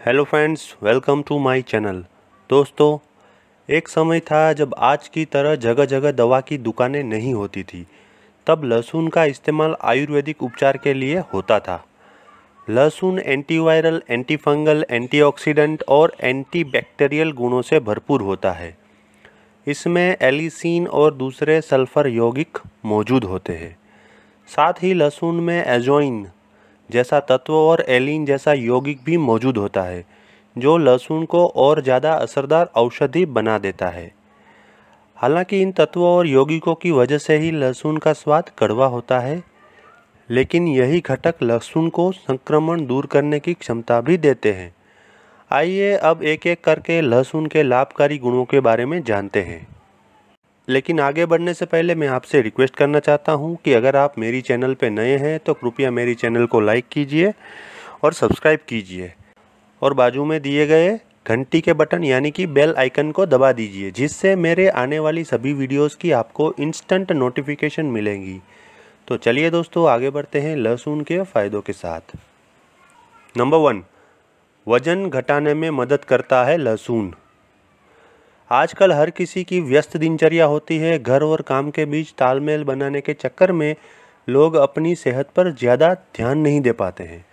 Hello friends, welcome to my channel. दोस्तों, एक समय था जब आज की तरह जगह जगह दवा की दुकानें नहीं होती थी। तब लहसुन का इस्तेमाल आयुर्वेदिक उपचार के लिए होता था। लहसुन एंटीवायरल, एंटीफंगल, एंटीऑक्सीडेंट और एंटीबैक्टीरियल गुणों से भरपूर होता है। इसमें एलिसिन और दूसरे सल्फर यौगिक मौजूद होते हैं। साथ ही लहसुन में एजोइन जैसा तत्व और एलिन जैसा यौगिक भी मौजूद होता है, जो लहसुन को और ज़्यादा असरदार औषधि बना देता है। हालांकि इन तत्वों और यौगिकों की वजह से ही लहसुन का स्वाद कड़वा होता है, लेकिन यही घटक लहसुन को संक्रमण दूर करने की क्षमता भी देते हैं। आइए अब एक एक करके लहसुन के लाभकारी गुणों के बारे में जानते हैं। लेकिन आगे बढ़ने से पहले मैं आपसे रिक्वेस्ट करना चाहता हूं कि अगर आप मेरी चैनल पर नए हैं तो कृपया मेरी चैनल को लाइक कीजिए और सब्सक्राइब कीजिए और बाजू में दिए गए घंटी के बटन यानी कि बेल आइकन को दबा दीजिए, जिससे मेरे आने वाली सभी वीडियोस की आपको इंस्टेंट नोटिफिकेशन मिलेंगी। तो चलिए दोस्तों, आगे बढ़ते हैं लहसुन के फ़ायदों के साथ। नंबर 1, वज़न घटाने में मदद करता है लहसुन। आजकल हर किसी की व्यस्त दिनचर्या होती है। घर और काम के बीच तालमेल बनाने के चक्कर में लोग अपनी सेहत पर ज़्यादा ध्यान नहीं दे पाते हैं।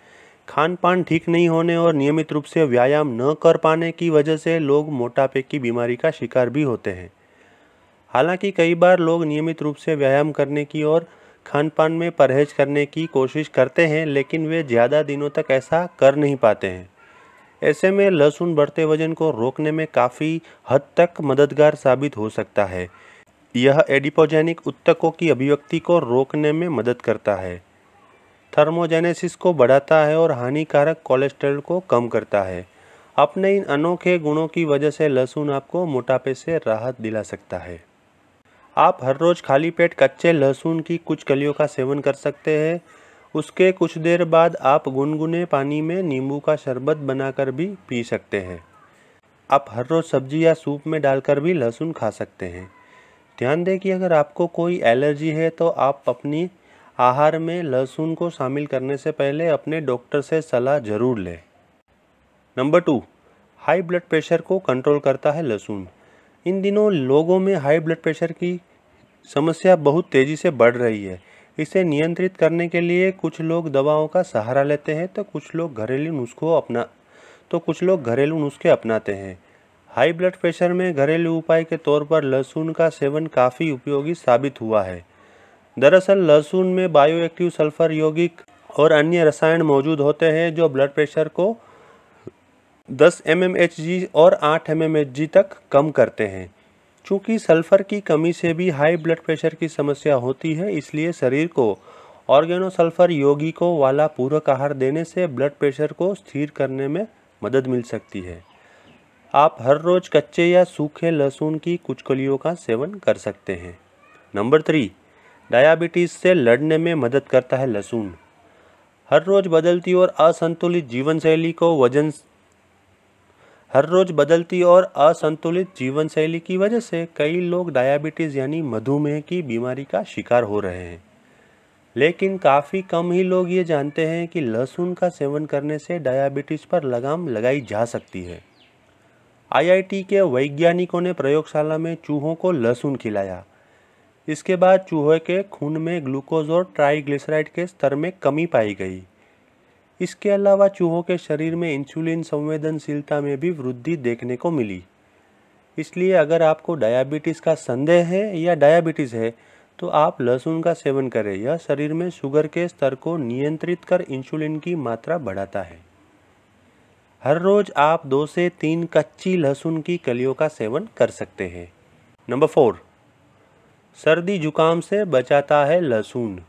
खान पान ठीक नहीं होने और नियमित रूप से व्यायाम न कर पाने की वजह से लोग मोटापे की बीमारी का शिकार भी होते हैं। हालांकि कई बार लोग नियमित रूप से व्यायाम करने की और खान पान में परहेज करने की कोशिश करते हैं, लेकिन वे ज़्यादा दिनों तक ऐसा कर नहीं पाते हैं। ऐसे में लहसुन बढ़ते वजन को रोकने में काफ़ी हद तक मददगार साबित हो सकता है। यह एडिपोजेनिक ऊतकों की अभिव्यक्ति को रोकने में मदद करता है, थर्मोजेनेसिस को बढ़ाता है और हानिकारक कोलेस्ट्रॉल को कम करता है। अपने इन अनोखे गुणों की वजह से लहसुन आपको मोटापे से राहत दिला सकता है। आप हर रोज़ खाली पेट कच्चे लहसुन की कुछ कलियों का सेवन कर सकते हैं। उसके कुछ देर बाद आप गुनगुने पानी में नींबू का शरबत बनाकर भी पी सकते हैं। आप हर रोज़ सब्जी या सूप में डालकर भी लहसुन खा सकते हैं। ध्यान दें कि अगर आपको कोई एलर्जी है तो आप अपनी आहार में लहसुन को शामिल करने से पहले अपने डॉक्टर से सलाह जरूर लें। नंबर 2, हाई ब्लड प्रेशर को कंट्रोल करता है लहसुन। इन दिनों लोगों में हाई ब्लड प्रेशर की समस्या बहुत तेज़ी से बढ़ रही है। इसे नियंत्रित करने के लिए कुछ लोग दवाओं का सहारा लेते हैं तो कुछ लोग घरेलू नुस्खे अपनाते हैं। हाई ब्लड प्रेशर में घरेलू उपाय के तौर पर लहसुन का सेवन काफ़ी उपयोगी साबित हुआ है। दरअसल लहसुन में बायोएक्टिव सल्फर यौगिक और अन्य रसायन मौजूद होते हैं जो ब्लड प्रेशर को 10 mmHg और 8 mmHg तक कम करते हैं। चूँकि सल्फर की कमी से भी हाई ब्लड प्रेशर की समस्या होती है, इसलिए शरीर को ऑर्गेनोसल्फर यौगिकों वाला पूरक आहार देने से ब्लड प्रेशर को स्थिर करने में मदद मिल सकती है। आप हर रोज़ कच्चे या सूखे लहसुन की कुछ कलियों का सेवन कर सकते हैं। नंबर 3, डायबिटीज़ से लड़ने में मदद करता है लहसुन। हर रोज़ बदलती और असंतुलित जीवनशैली की वजह से कई लोग डायबिटीज़ यानी मधुमेह की बीमारी का शिकार हो रहे हैं। लेकिन काफ़ी कम ही लोग ये जानते हैं कि लहसुन का सेवन करने से डायबिटीज़ पर लगाम लगाई जा सकती है। IIT के वैज्ञानिकों ने प्रयोगशाला में चूहों को लहसुन खिलाया। इसके बाद चूहे के खून में ग्लूकोज और ट्राइग्लिसराइड के स्तर में कमी पाई गई। इसके अलावा चूहों के शरीर में इंसुलिन संवेदनशीलता में भी वृद्धि देखने को मिली। इसलिए अगर आपको डायबिटीज़ का संदेह है या डायबिटीज़ है तो आप लहसुन का सेवन करें। यह शरीर में शुगर के स्तर को नियंत्रित कर इंसुलिन की मात्रा बढ़ाता है। हर रोज़ आप 2 से 3 कच्ची लहसुन की कलियों का सेवन कर सकते हैं। नंबर 4, सर्दी जुकाम से बचाता है लहसुन।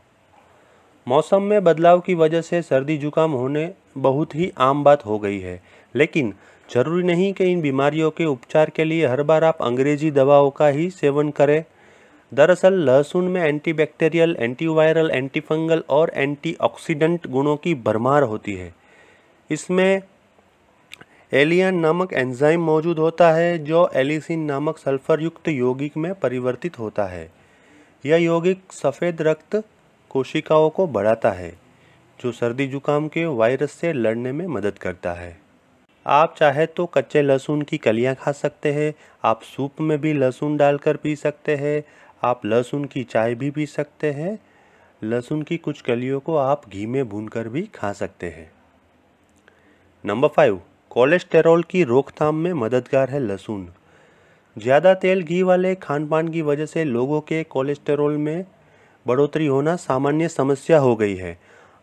मौसम में बदलाव की वजह से सर्दी जुकाम होने बहुत ही आम बात हो गई है, लेकिन जरूरी नहीं कि इन बीमारियों के उपचार के लिए हर बार आप अंग्रेजी दवाओं का ही सेवन करें। दरअसल लहसुन में एंटीबैक्टीरियल, एंटीवायरल, एंटीफंगल और एंटीऑक्सीडेंट गुणों की भरमार होती है। इसमें एलियन नामक एंजाइम मौजूद होता है जो एलिसिन नामक सल्फर युक्त यौगिक में परिवर्तित होता है। यह यौगिक सफ़ेद रक्त कोशिकाओं को बढ़ाता है, जो सर्दी जुकाम के वायरस से लड़ने में मदद करता है। आप चाहे तो कच्चे लहसुन की कलियां खा सकते हैं, आप सूप में भी लहसुन डालकर पी सकते हैं, आप लहसुन की चाय भी पी सकते हैं। लहसुन की कुछ कलियों को आप घी में भूनकर भी खा सकते हैं। नंबर 5, कोलेस्टेरॉल की रोकथाम में मददगार है लहसुन। ज़्यादा तेल घी वाले खान पान की वजह से लोगों के कोलेस्टेरॉल में बढ़ोतरी होना सामान्य समस्या हो गई है।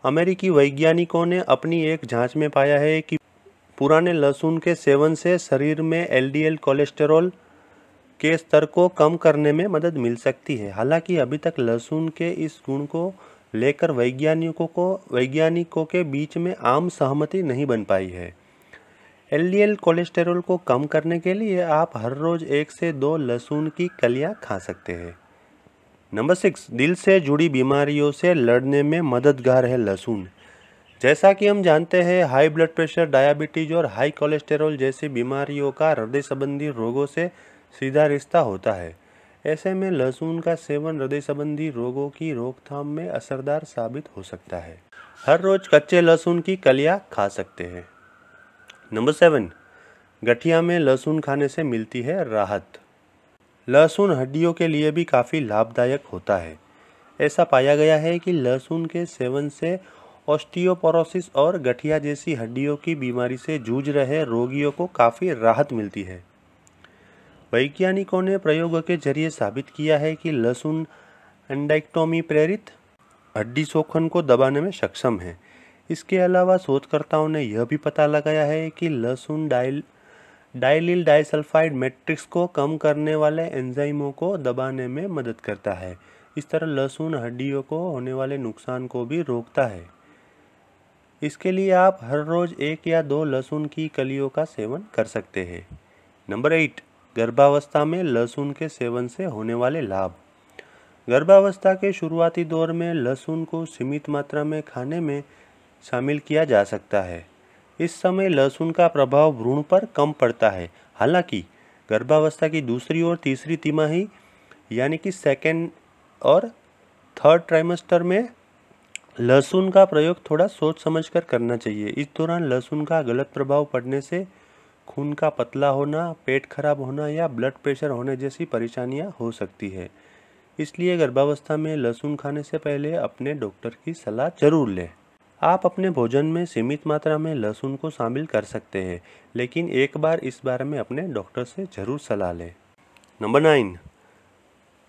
अमेरिकी वैज्ञानिकों ने अपनी एक जांच में पाया है कि पुराने लहसुन के सेवन से शरीर में एलडीएल कोलेस्टेरॉल के स्तर को कम करने में मदद मिल सकती है। हालांकि अभी तक लहसुन के इस गुण को लेकर वैज्ञानिकों के बीच में आम सहमति नहीं बन पाई है। एलडीएल कोलेस्टेरॉल को कम करने के लिए आप हर रोज 1 से 2 लहसुन की कलियां खा सकते हैं। नंबर 6, दिल से जुड़ी बीमारियों से लड़ने में मददगार है लहसुन। जैसा कि हम जानते हैं, हाई ब्लड प्रेशर, डायबिटीज और हाई कोलेस्टेरॉल जैसी बीमारियों का हृदय संबंधी रोगों से सीधा रिश्ता होता है। ऐसे में लहसुन का सेवन हृदय संबंधी रोगों की रोकथाम में असरदार साबित हो सकता है। हर रोज कच्चे लहसुन की कलियां खा सकते हैं। नंबर 7, गठिया में लहसुन खाने से मिलती है राहत। लहसुन हड्डियों के लिए भी काफ़ी लाभदायक होता है। ऐसा पाया गया है कि लहसुन के सेवन से ऑस्टियोपोरोसिस और गठिया जैसी हड्डियों की बीमारी से जूझ रहे रोगियों को काफ़ी राहत मिलती है। वैज्ञानिकों ने प्रयोगों के जरिए साबित किया है कि लहसुन एंडाइक्टोमी प्रेरित हड्डी शोषण को दबाने में सक्षम है। इसके अलावा शोधकर्ताओं ने यह भी पता लगाया है कि लहसुन डाइलिल डाइसल्फाइड मैट्रिक्स को कम करने वाले एंजाइमों को दबाने में मदद करता है। इस तरह लहसुन हड्डियों को होने वाले नुकसान को भी रोकता है। इसके लिए आप हर रोज 1 या 2 लहसुन की कलियों का सेवन कर सकते हैं। नंबर 8, गर्भावस्था में लहसुन के सेवन से होने वाले लाभ। गर्भावस्था के शुरुआती दौर में लहसुन को सीमित मात्रा में खाने में शामिल किया जा सकता है। इस समय लहसुन का प्रभाव भ्रूण पर कम पड़ता है। हालांकि गर्भावस्था की दूसरी और तीसरी तिमाही यानी कि सेकेंड और थर्ड ट्राइमेस्टर में लहसुन का प्रयोग थोड़ा सोच समझकर करना चाहिए। इस दौरान लहसुन का गलत प्रभाव पड़ने से खून का पतला होना, पेट खराब होना या ब्लड प्रेशर होने जैसी परेशानियां हो सकती है। इसलिए गर्भावस्था में लहसुन खाने से पहले अपने डॉक्टर की सलाह जरूर लें। आप अपने भोजन में सीमित मात्रा में लहसुन को शामिल कर सकते हैं, लेकिन एक बार इस बारे में अपने डॉक्टर से जरूर सलाह लें। नंबर 9,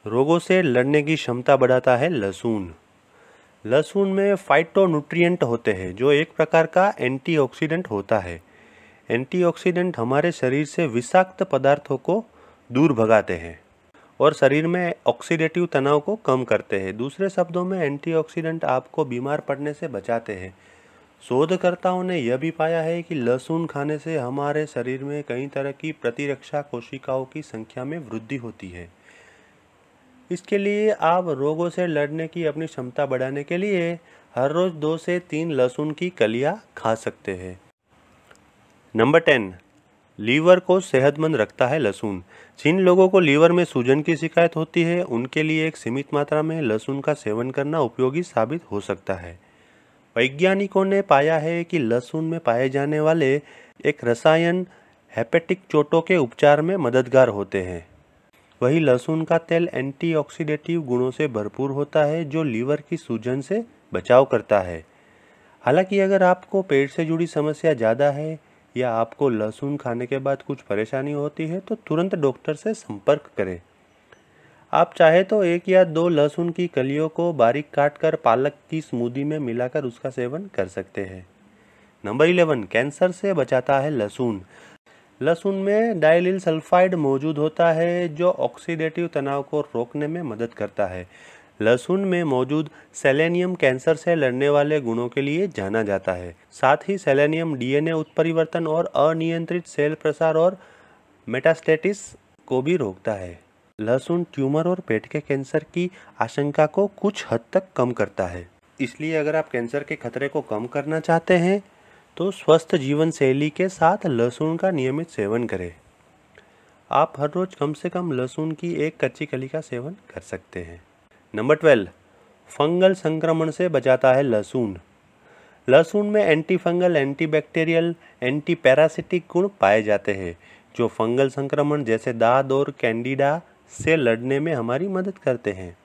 रोगों से लड़ने की क्षमता बढ़ाता है लहसुन। लहसुन में फाइटोन्यूट्रिएंट होते हैं जो एक प्रकार का एंटीऑक्सीडेंट होता है। एंटीऑक्सीडेंट हमारे शरीर से विषाक्त पदार्थों को दूर भगाते हैं और शरीर में ऑक्सीडेटिव तनाव को कम करते हैं। दूसरे शब्दों में एंटीऑक्सीडेंट आपको बीमार पड़ने से बचाते हैं। शोधकर्ताओं ने यह भी पाया है कि लहसुन खाने से हमारे शरीर में कई तरह की प्रतिरक्षा कोशिकाओं की संख्या में वृद्धि होती है। इसके लिए आप रोगों से लड़ने की अपनी क्षमता बढ़ाने के लिए हर रोज 2 से 3 लहसुन की कलियां खा सकते हैं। नंबर 10, लीवर को सेहतमंद रखता है लहसुन। जिन लोगों को लीवर में सूजन की शिकायत होती है, उनके लिए एक सीमित मात्रा में लहसुन का सेवन करना उपयोगी साबित हो सकता है। वैज्ञानिकों ने पाया है कि लहसुन में पाए जाने वाले एक रसायन हेपेटिक चोटों के उपचार में मददगार होते हैं। वही लहसुन का तेल एंटीऑक्सीडेटिव गुणों से भरपूर होता है जो लीवर की सूजन से बचाव करता है। हालांकि अगर आपको पेट से जुड़ी समस्या ज़्यादा है या आपको लहसुन खाने के बाद कुछ परेशानी होती है तो तुरंत डॉक्टर से संपर्क करें। आप चाहे तो 1 या 2 लहसुन की कलियों को बारीक काटकर पालक की स्मूदी में मिलाकर उसका सेवन कर सकते हैं। नंबर 11, कैंसर से बचाता है लहसुन। लहसुन में डाइलिल सल्फाइड मौजूद होता है जो ऑक्सीडेटिव तनाव को रोकने में मदद करता है। लहसुन में मौजूद सेलेनियम कैंसर से लड़ने वाले गुणों के लिए जाना जाता है। साथ ही सेलेनियम डीएनए उत्परिवर्तन और अनियंत्रित सेल प्रसार और मेटास्टेसिस को भी रोकता है। लहसुन ट्यूमर और पेट के कैंसर की आशंका को कुछ हद तक कम करता है। इसलिए अगर आप कैंसर के खतरे को कम करना चाहते हैं तो स्वस्थ जीवन शैली के साथ लहसुन का नियमित सेवन करें। आप हर रोज कम से कम लहसुन की 1 कच्ची कली का सेवन कर सकते हैं। नंबर 12, फंगल संक्रमण से बचाता है लहसुन। लहसुन में anti fungal, anti bacterial, anti parasitic गुण पाए जाते हैं जो फंगल संक्रमण जैसे दाद और कैंडिडा से लड़ने में हमारी मदद करते हैं।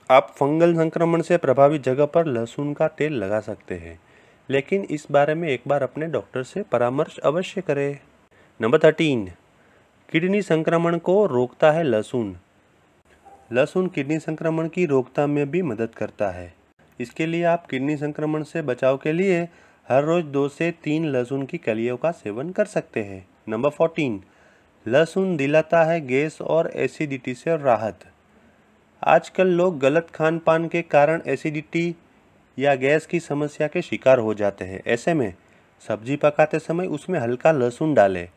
आप फंगल संक्रमण से प्रभावित जगह पर लहसुन का तेल लगा सकते हैं, लेकिन इस बारे में एक बार अपने डॉक्टर से परामर्श अवश्य करें। नंबर 13, किडनी संक्रमण को रोकता है लहसुन। लहसुन किडनी संक्रमण की रोकथाम में भी मदद करता है। इसके लिए आप किडनी संक्रमण से बचाव के लिए हर रोज 2 से 3 लहसुन की कलियों का सेवन कर सकते हैं। नंबर 14, लहसुन दिलाता है गैस और एसिडिटी से राहत। आजकल लोग गलत खान पान के कारण एसिडिटी या गैस की समस्या के शिकार हो जाते हैं। ऐसे में सब्जी पकाते समय उसमें हल्का लहसुन डालें।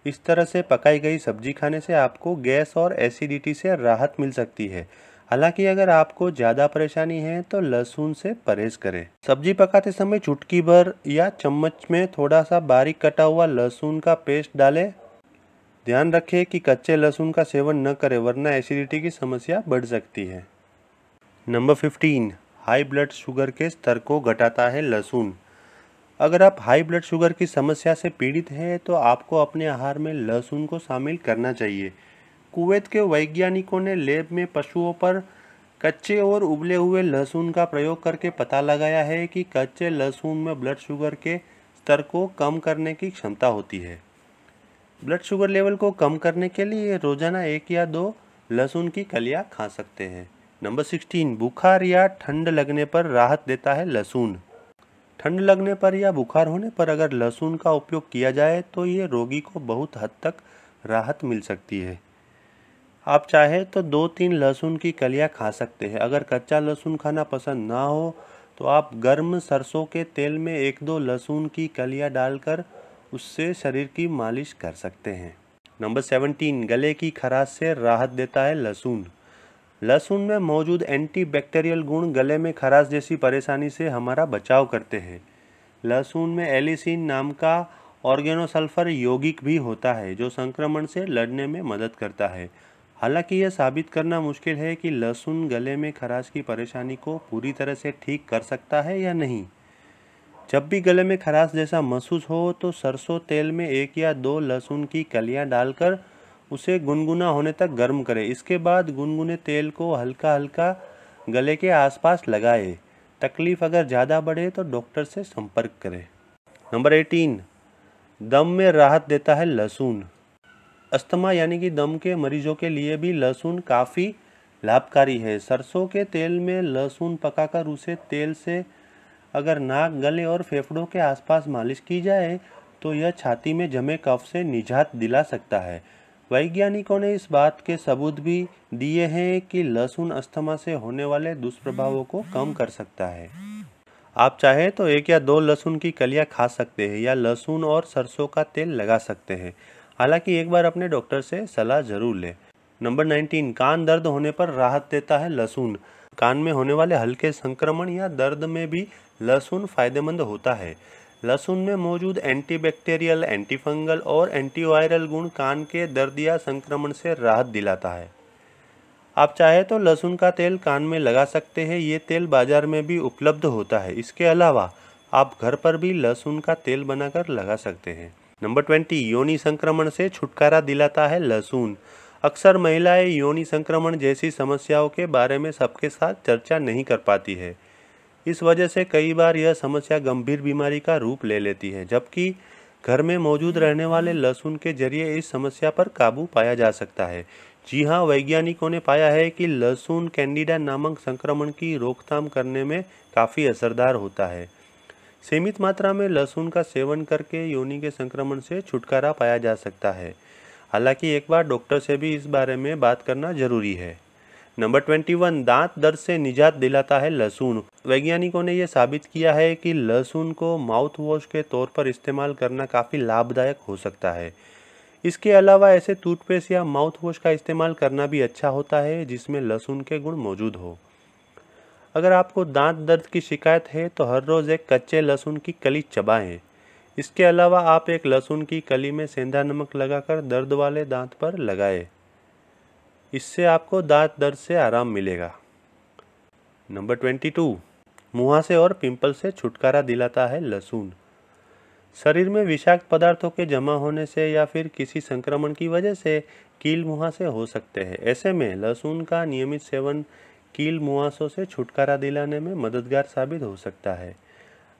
इस तरह से पकाई गई सब्जी खाने से आपको गैस और एसिडिटी से राहत मिल सकती है। हालांकि अगर आपको ज़्यादा परेशानी है तो लहसुन से परहेज करें। सब्जी पकाते समय चुटकी भर या चम्मच में थोड़ा सा बारीक कटा हुआ लहसुन का पेस्ट डालें। ध्यान रखें कि कच्चे लहसुन का सेवन न करें, वरना एसिडिटी की समस्या बढ़ सकती है। नंबर 15, हाई ब्लड शुगर के स्तर को घटाता है लहसुन। अगर आप हाई ब्लड शुगर की समस्या से पीड़ित हैं तो आपको अपने आहार में लहसुन को शामिल करना चाहिए। कुवैत के वैज्ञानिकों ने लैब में पशुओं पर कच्चे और उबले हुए लहसुन का प्रयोग करके पता लगाया है कि कच्चे लहसुन में ब्लड शुगर के स्तर को कम करने की क्षमता होती है। ब्लड शुगर लेवल को कम करने के लिए रोजाना 1 या 2 लहसुन की कलियां खा सकते हैं। नंबर 16, बुखार या ठंड लगने पर राहत देता है लहसुन। ठंड लगने पर या बुखार होने पर अगर लहसुन का उपयोग किया जाए तो ये रोगी को बहुत हद तक राहत मिल सकती है। आप चाहे तो 2-3 लहसुन की कलियां खा सकते हैं। अगर कच्चा लहसुन खाना पसंद ना हो तो आप गर्म सरसों के तेल में 1-2 लहसुन की कलियां डालकर उससे शरीर की मालिश कर सकते हैं। नंबर 17, गले की खराश से राहत देता है लहसुन। लहसुन में मौजूद एंटी बैक्टीरियल गुण गले में खराश जैसी परेशानी से हमारा बचाव करते हैं। लहसुन में एलिसिन नाम का ऑर्गेनोसल्फर यौगिक भी होता है जो संक्रमण से लड़ने में मदद करता है। हालांकि यह साबित करना मुश्किल है कि लहसुन गले में खराश की परेशानी को पूरी तरह से ठीक कर सकता है या नहीं। जब भी गले में खराश जैसा महसूस हो तो सरसों तेल में 1 या 2 लहसुन की कलियां डालकर उसे गुनगुना होने तक गर्म करें। इसके बाद गुनगुने तेल को हल्का हल्का गले के आसपास लगाएं। तकलीफ अगर ज़्यादा बढ़े तो डॉक्टर से संपर्क करें। नंबर 18, दम में राहत देता है लहसुन। अस्थमा यानी कि दम के मरीजों के लिए भी लहसुन काफ़ी लाभकारी है। सरसों के तेल में लहसुन पकाकर उसे तेल से अगर नाक, गले और फेफड़ों के आसपास मालिश की जाए तो यह छाती में जमे कफ से निजात दिला सकता है। वैज्ञानिकों ने इस बात के सबूत भी दिए हैं कि लहसुन अस्थमा से होने वाले दुष्प्रभावों को कम कर सकता है। आप चाहे तो 1 या 2 लहसुन की कलियां खा सकते हैं या लहसुन और सरसों का तेल लगा सकते हैं। हालांकि एक बार अपने डॉक्टर से सलाह जरूर लें। नंबर 19, कान दर्द होने पर राहत देता है लहसुन। कान में होने वाले हल्के संक्रमण या दर्द में भी लहसुन फायदेमंद होता है। लहसुन में मौजूद एंटीबैक्टीरियल, एंटीफंगल और एंटीवायरल गुण कान के दर्द या संक्रमण से राहत दिलाता है। आप चाहे तो लहसुन का तेल कान में लगा सकते हैं। ये तेल बाजार में भी उपलब्ध होता है। इसके अलावा आप घर पर भी लहसुन का तेल बनाकर लगा सकते हैं। नंबर 20, योनि संक्रमण से छुटकारा दिलाता है लहसुन। अक्सर महिलाएं योनि संक्रमण जैसी समस्याओं के बारे में सबके साथ चर्चा नहीं कर पाती है। इस वजह से कई बार यह समस्या गंभीर बीमारी का रूप ले लेती है, जबकि घर में मौजूद रहने वाले लहसुन के जरिए इस समस्या पर काबू पाया जा सकता है। जी हाँ, वैज्ञानिकों ने पाया है कि लहसुन कैंडिडा नामक संक्रमण की रोकथाम करने में काफ़ी असरदार होता है। सीमित मात्रा में लहसुन का सेवन करके योनि के संक्रमण से छुटकारा पाया जा सकता है। हालांकि एक बार डॉक्टर से भी इस बारे में बात करना जरूरी है। नंबर 21, दांत दर्द से निजात दिलाता है लहसुन। वैज्ञानिकों ने यह साबित किया है कि लहसुन को माउथ वॉश के तौर पर इस्तेमाल करना काफ़ी लाभदायक हो सकता है। इसके अलावा ऐसे टूथपेस्ट या माउथ वॉश का इस्तेमाल करना भी अच्छा होता है जिसमें लहसुन के गुण मौजूद हो। अगर आपको दांत दर्द की शिकायत है तो हर रोज़ एक कच्चे लहसुन की कली चबाएं। इसके अलावा आप एक लहसुन की कली में सेंधा नमक लगाकर दर्द वाले दांत पर लगाएं। इससे आपको दांत दर्द से आराम मिलेगा। नंबर 22, मुहासे और पिंपल से छुटकारा दिलाता है लहसुन। शरीर में विषाक्त पदार्थों के जमा होने से या फिर किसी संक्रमण की वजह से कील मुहासे हो सकते हैं। ऐसे में लहसुन का नियमित सेवन कील मुहासों से छुटकारा दिलाने में मददगार साबित हो सकता है।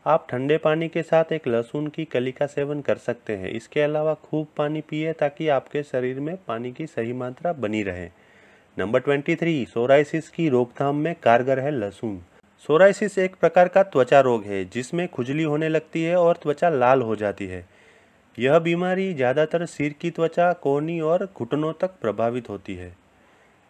आप ठंडे पानी के साथ एक लहसुन की कली का सेवन कर सकते हैं। इसके अलावा खूब पानी पिए ताकि आपके शरीर में पानी की सही मात्रा बनी रहे। नंबर 23, सोराइसिस की रोकथाम में कारगर है लहसुन। सोराइसिस एक प्रकार का त्वचा रोग है जिसमें खुजली होने लगती है और त्वचा लाल हो जाती है। यह बीमारी ज़्यादातर सिर की त्वचा, कोहनी और घुटनों तक प्रभावित होती है।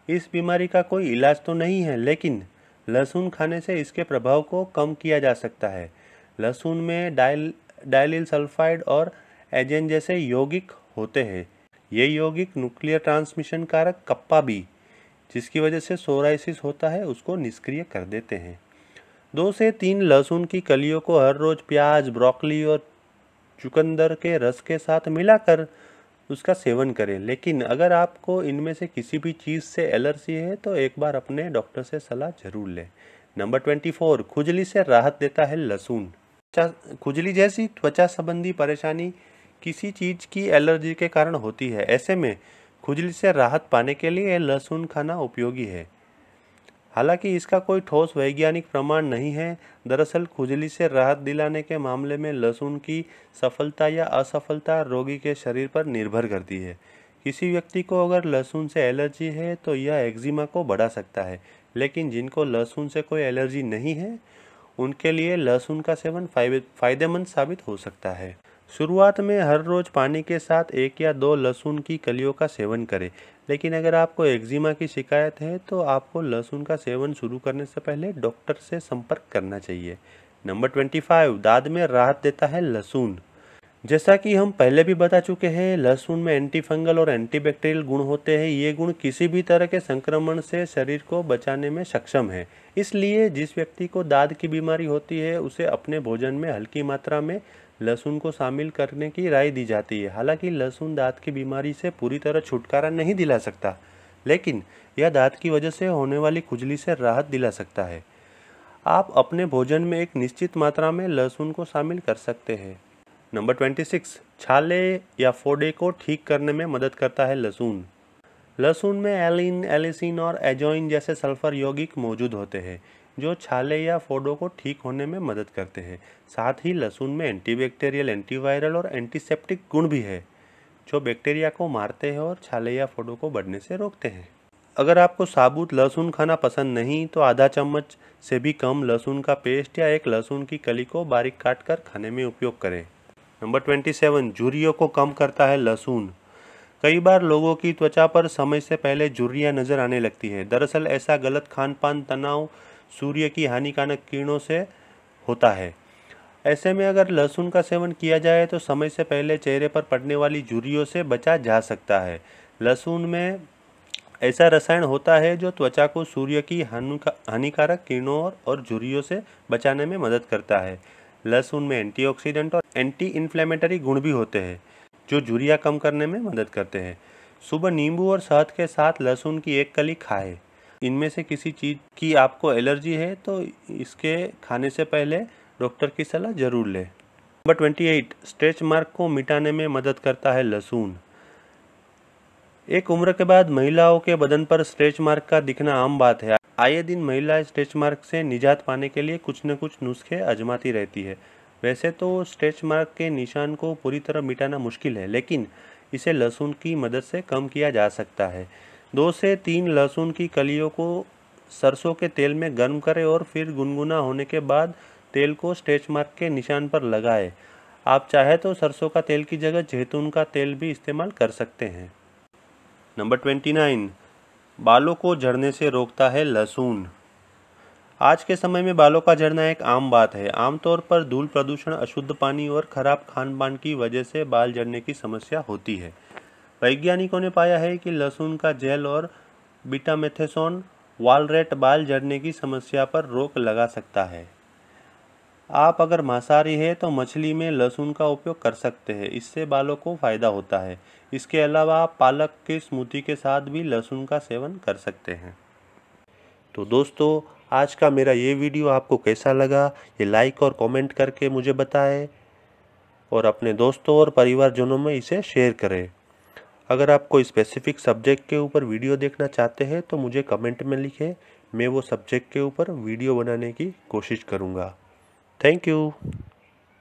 इस बीमारी का कोई इलाज तो नहीं है, लेकिन लहसुन खाने से इसके प्रभाव को कम किया जा सकता है। लहसुन में डाइलिल सल्फाइड और एजेन जैसे यौगिक होते हैं। ये यौगिक न्यूक्लियर ट्रांसमिशन कारक कप्पा बी, जिसकी वजह से सोराइसिस होता है, उसको निष्क्रिय कर देते हैं। 2 से 3 लहसुन की कलियों को हर रोज प्याज, ब्रोकली और चुकंदर के रस के साथ मिलाकर उसका सेवन करें। लेकिन अगर आपको इनमें से किसी भी चीज़ से एलर्जी है तो एक बार अपने डॉक्टर से सलाह जरूर लें। नंबर 24, खुजली से राहत देता है लहसुन। खुजली जैसी त्वचा संबंधी परेशानी किसी चीज़ की एलर्जी के कारण होती है। ऐसे में खुजली से राहत पाने के लिए लहसुन खाना उपयोगी है। हालांकि इसका कोई ठोस वैज्ञानिक प्रमाण नहीं है। दरअसल खुजली से राहत दिलाने के मामले में लहसुन की सफलता या असफलता रोगी के शरीर पर निर्भर करती है। किसी व्यक्ति को अगर लहसुन से एलर्जी है तो यह एक्जिमा को बढ़ा सकता है, लेकिन जिनको लहसुन से कोई एलर्जी नहीं है उनके लिए लहसुन का सेवन फायदेमंद साबित हो सकता है। शुरुआत में हर रोज पानी के साथ 1 या 2 लहसुन की कलियों का सेवन करें। लेकिन अगर आपको एक्जिमा की शिकायत है तो आपको लहसुन का सेवन शुरू करने से पहले डॉक्टर से संपर्क करना चाहिए। नंबर 25, दाद में राहत देता है लहसुन। जैसा कि हम पहले भी बता चुके हैं, लहसुन में एंटी फंगल और एंटीबैक्टीरियल गुण होते हैं। ये गुण किसी भी तरह के संक्रमण से शरीर को बचाने में सक्षम है। इसलिए जिस व्यक्ति को दाद की बीमारी होती है उसे अपने भोजन में हल्की मात्रा में लहसुन को शामिल करने की राय दी जाती है। हालांकि लहसुन दांत की बीमारी से पूरी तरह छुटकारा नहीं दिला सकता, लेकिन यह दांत की वजह से होने वाली खुजली से राहत दिला सकता है। आप अपने भोजन में एक निश्चित मात्रा में लहसुन को शामिल कर सकते हैं। नंबर 26, छाले या फोड़े को ठीक करने में मदद करता है लहसुन। लहसुन में एलिन, एलिसिन और एजोइन जैसे सल्फर यौगिक मौजूद होते हैं जो छाले या फोड़ों को ठीक होने में मदद करते हैं। साथ ही लहसुन में एंटीबैक्टीरियल, एंटीवायरल और एंटीसेप्टिक गुण भी है जो बैक्टीरिया को मारते हैं और छाले या फोड़ों को बढ़ने से रोकते हैं। अगर आपको साबुत लहसुन खाना पसंद नहीं तो आधा चम्मच से भी कम लहसुन का पेस्ट या एक लहसुन की कली को बारीक काट कर खाने में उपयोग करें। नंबर 27, झुर्रियों को कम करता है लहसुन। कई बार लोगों की त्वचा पर समय से पहले झुर्रियां नजर आने लगती है। दरअसल ऐसा गलत खानपान, तनाव, सूर्य की हानिकारक किरणों से होता है। ऐसे में अगर लहसुन का सेवन किया जाए तो समय से पहले चेहरे पर पड़ने वाली झुर्रियों से बचा जा सकता है। लहसुन में ऐसा रसायन होता है जो त्वचा को सूर्य की हानिकारक किरणों और झुर्रियों से बचाने में मदद करता है। लहसुन में एंटीऑक्सीडेंट और एंटी इन्फ्लेमेटरी गुण भी होते हैं जो झुर्रियां कम करने में मदद करते हैं। सुबह नींबू और शहद के साथ लहसुन की एक कली खाएं। इनमें से किसी चीज़ की आपको एलर्जी है तो इसके खाने से पहले डॉक्टर की सलाह जरूर लें। नंबर 28, स्ट्रेच मार्क को मिटाने में मदद करता है लहसुन। एक उम्र के बाद महिलाओं के बदन पर स्ट्रेच मार्क का दिखना आम बात है। आए दिन महिलाएं स्ट्रेच मार्क से निजात पाने के लिए कुछ न कुछ नुस्खे आजमाती रहती है। वैसे तो स्ट्रेच मार्क के निशान को पूरी तरह मिटाना मुश्किल है, लेकिन इसे लहसुन की मदद से कम किया जा सकता है। 2 से 3 लहसुन की कलियों को सरसों के तेल में गर्म करें और फिर गुनगुना होने के बाद तेल को स्ट्रेच मार्क के निशान पर लगाएं। आप चाहे तो सरसों का तेल की जगह जैतून का तेल भी इस्तेमाल कर सकते हैं। नंबर 29, बालों को झड़ने से रोकता है लहसुन। आज के समय में बालों का झड़ना एक आम बात है। आमतौर पर धूल, प्रदूषण, अशुद्ध पानी और खराब खान-पान की वजह से बाल झड़ने की समस्या होती है। वैज्ञानिकों ने पाया है कि लहसुन का जेल और बीटामेथेसोन वालरेट बाल झड़ने की समस्या पर रोक लगा सकता है। आप अगर मांसाहारी हैं तो मछली में लहसुन का उपयोग कर सकते हैं, इससे बालों को फायदा होता है। इसके अलावा आप पालक के स्मूदी के साथ भी लहसुन का सेवन कर सकते हैं। तो दोस्तों, आज का मेरा ये वीडियो आपको कैसा लगा ये लाइक और कमेंट करके मुझे बताएं और अपने दोस्तों और परिवारजनों में इसे शेयर करें। अगर आप कोई स्पेसिफिक सब्जेक्ट के ऊपर वीडियो देखना चाहते हैं तो मुझे कमेंट में लिखें, मैं वो सब्जेक्ट के ऊपर वीडियो बनाने की कोशिश करूँगा। Thank you.